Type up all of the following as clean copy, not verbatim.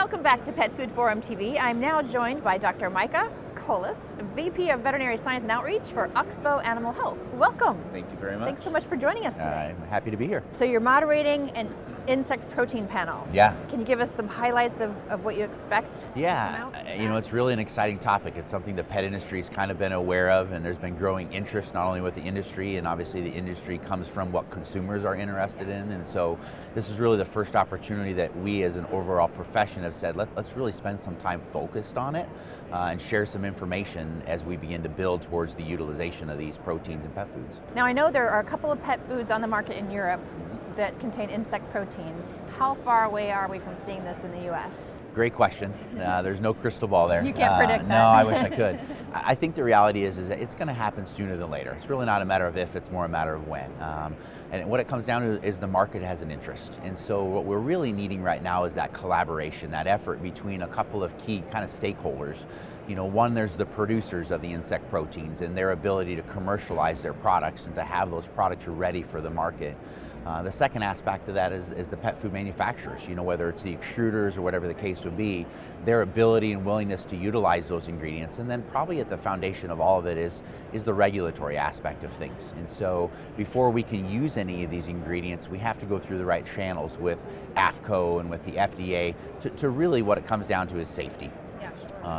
Welcome back to Pet Food Forum TV. I'm now joined by Dr. Micah Kohles, VP of Veterinary Science and Outreach for Oxbow Animal Health. Welcome. Thank you very much. Thanks so much for joining us today. I'm happy to be here. So you're moderating an insect protein panel. Yeah. Can you give us some highlights of what you expect? Yeah, you know, it's really an exciting topic. It's something the pet industry's kind of been aware of, and there's been growing interest not only with the industry, and obviously the industry comes from what consumers are interested in, and so this is really the first opportunity that we as an overall profession have said, let's really spend some time focused on it and share some information as we begin to build towards the utilization of these proteins in pet foods. Now I know there are a couple of pet foods on the market in Europe that contain insect protein. How far away are we from seeing this in the US? Great question. There's no crystal ball there. You can't predict that. No, I wish I could. I think the reality is that it's going to happen sooner than later. It's really not a matter of if, it's more a matter of when. And what it comes down to is the market has an interest. And so what we're really needing right now is that collaboration, that effort between a couple of key kind of stakeholders. You know, one, there's the producers of the insect proteins and their ability to commercialize their products and to have those products ready for the market. The second aspect of that is the pet food manufacturers, you know, whether it's the extruders or whatever the case would be, their ability and willingness to utilize those ingredients. And then probably at the foundation of all of it is the regulatory aspect of things. And so before we can use any of these ingredients, we have to go through the right channels with AFCO and with the FDA to really what it comes down to is safety.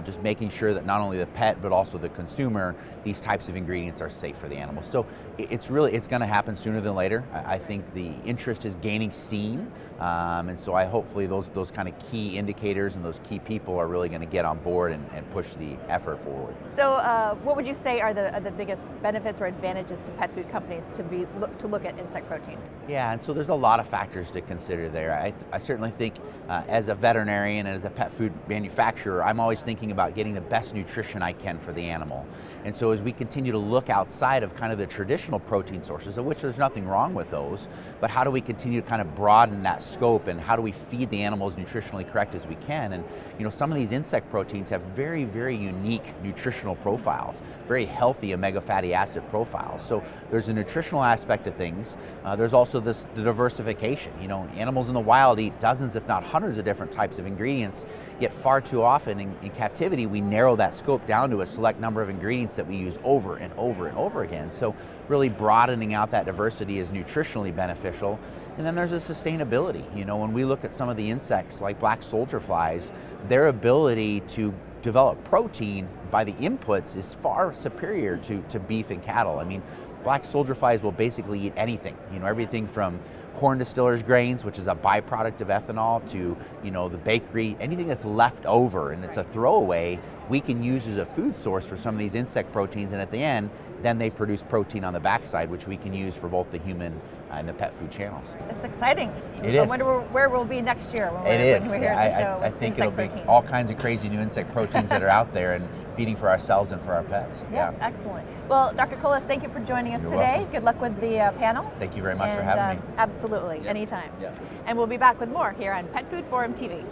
Just making sure that not only the pet but also the consumer, these types of ingredients are safe for the animals. So it's going to happen sooner than later. I think the interest is gaining steam, and so hopefully those kind of key indicators and those key people are really going to get on board and push the effort forward. So what would you say are the biggest benefits or advantages to pet food companies to look at insect protein? Yeah, and so there's a lot of factors to consider there. I certainly think as a veterinarian and as a pet food manufacturer, I'm always thinking about getting the best nutrition I can for the animal. And so as we continue to look outside of kind of the traditional protein sources, of which there's nothing wrong with those, but how do we continue to kind of broaden that scope and how do we feed the animals nutritionally correct as we can? And you know, some of these insect proteins have very, very unique nutritional profiles, very healthy omega fatty acid profiles. So there's a nutritional aspect of things. There's also the diversification. You know, animals in the wild eat dozens, if not hundreds of different types of ingredients, yet far too often in captivity, we narrow that scope down to a select number of ingredients that we use over and over and over again. So really broadening out that diversity is nutritionally beneficial. And then there's a sustainability. You know, when we look at some of the insects like black soldier flies, their ability to develop protein by the inputs is far superior to beef and cattle. I mean, black soldier flies will basically eat anything, you know, everything from corn distillers grains, which is a byproduct of ethanol, to, you know, the bakery, anything that's left over and it's a throwaway, we can use as a food source for some of these insect proteins, and at the end, then they produce protein on the backside, which we can use for both the human and the pet food channels. It's exciting. It is. I wonder where we'll be next year when we're here at the show. I think it'll be all kinds of crazy new insect proteins that are out there and feeding for ourselves and for our pets. Yes, yeah. Excellent. Well, Dr. Kohles, thank you for joining us You're today. welcome. Good luck with the panel. Thank you very much for having me. Absolutely, Yeah. anytime. Yeah. And we'll be back with more here on Pet Food Forum TV.